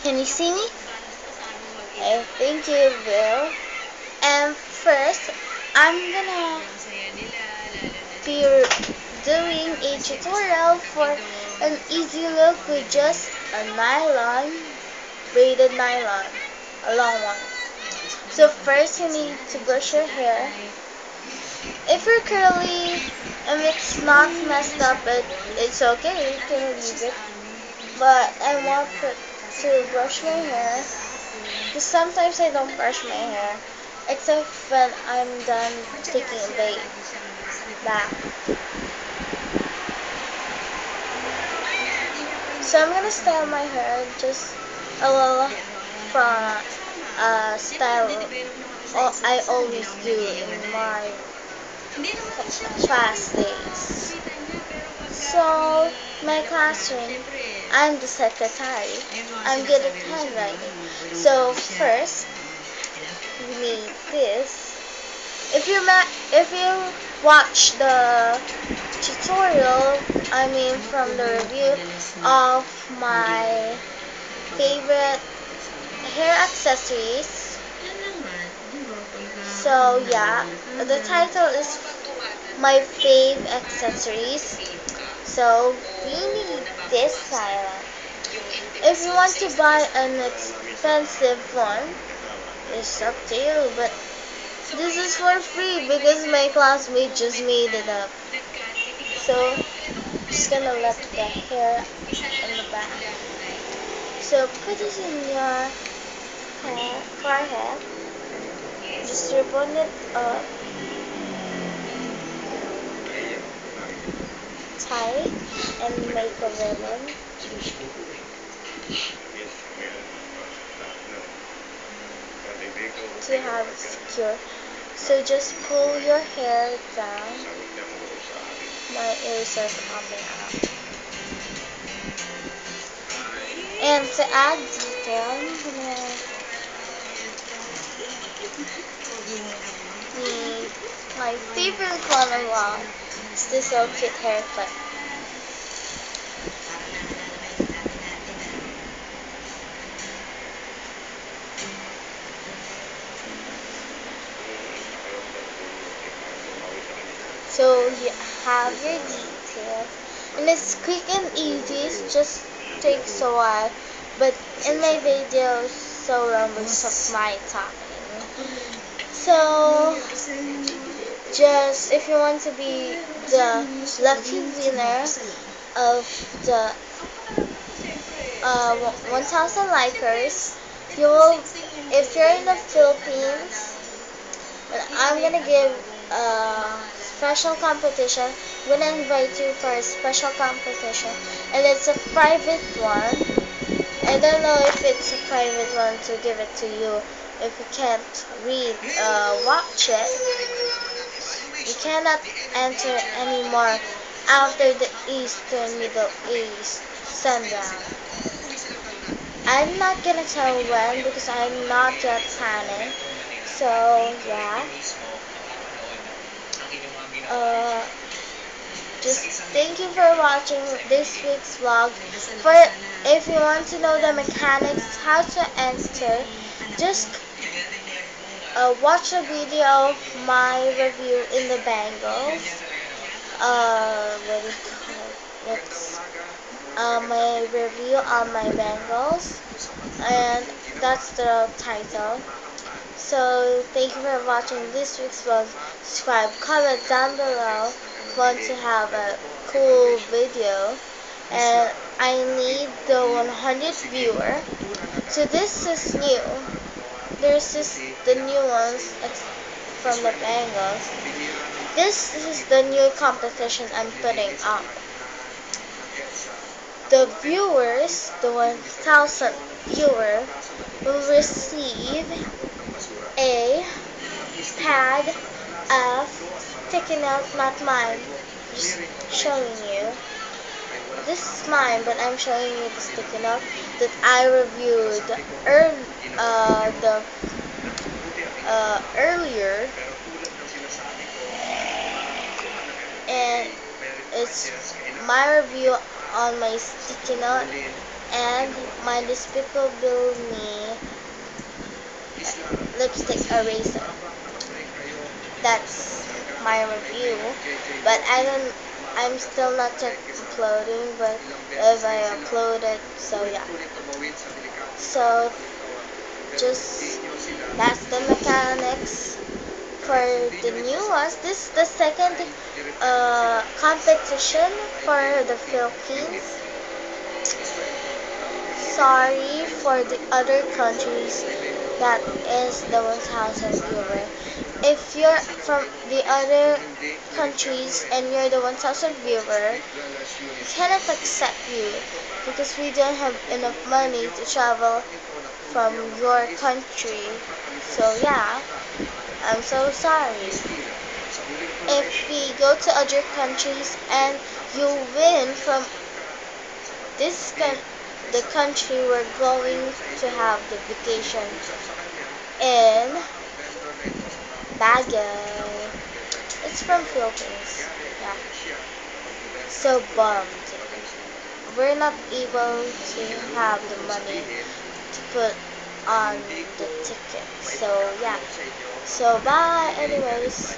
Can you see me? I think you will. And first, I'm gonna be doing a tutorial for an easy look with just a nylon, braided nylon, a long one. So first you need to brush your hair. If you're curly and it's not messed up, it's okay, you can leave it. But I want to brush my hair, because sometimes I don't brush my hair, except when I'm done taking a bath. So I'm gonna style my hair just a little from style I always do in my class days. So my classroom, I'm the secretary. I'm good at handwriting. So first, we need this. If you watch the tutorial, I mean from the review of my favorite hair accessories. So yeah, the title is my fave accessories. So we need this silent. If you want to buy an expensive one, it's up to you, but this is for free because my classmate just made it up. So just gonna let the hair in the back. So put it in your forehead. Just ribbon it up tight and make a ribbon to have it secure. So just pull your hair down. My ears are popping out. And to add detail, I'm gonna need my favorite one of all. It's this so cute hair clip. So you have your detail, and it's quick and easy. It just takes a while, but in my videos so long because of my talking. So just if you want to be the lucky winner of the 1,000 likers, you will. If you're in the Philippines, and I'm gonna give a special competition. I'm gonna invite you for a special competition, and it's a private one. I don't know if it's a private one to give it to you. If you can't watch it, you cannot enter anymore after the Eastern Middle East sundown. I'm not gonna tell when because I'm not yet planning. So yeah. Uh, just thank you for watching this week's vlog. For if you want to know the mechanics, how to enter, just watch a video of my review in the bangles. What do you call it? It's my review on my bangles, and that's the title. So thank you for watching this week's vlog. Subscribe, comment down below if you want to have a cool video. And I need the 100th viewer. So this is new. There's just the new ones from the Bengals. This is the new competition I'm putting up. The viewers, the 1,000th viewer, will receive a pad of sticky note, not mine. Just showing you. This is mine, but I'm showing you the sticky note that I reviewed earlier, and it's my review on my sticky note. and My Despicable Me lipstick eraser. That's my review, but I'm still not uploading, but if I upload it, so yeah. So just that's the mechanics for the new ones. This is the second competition for the Philippines. Sorry for the other countries that is the 1,000 viewer. If you're from the other countries and you're the 1,000 viewer, we cannot accept you because we don't have enough money to travel from your country. So yeah, I'm so sorry. If we go to other countries and you win from this the country we're going to have the vacation in Baguio. It's from Philippines. Yeah. So bummed. We're not able to have the money to put on the ticket. So yeah. So bye anyways.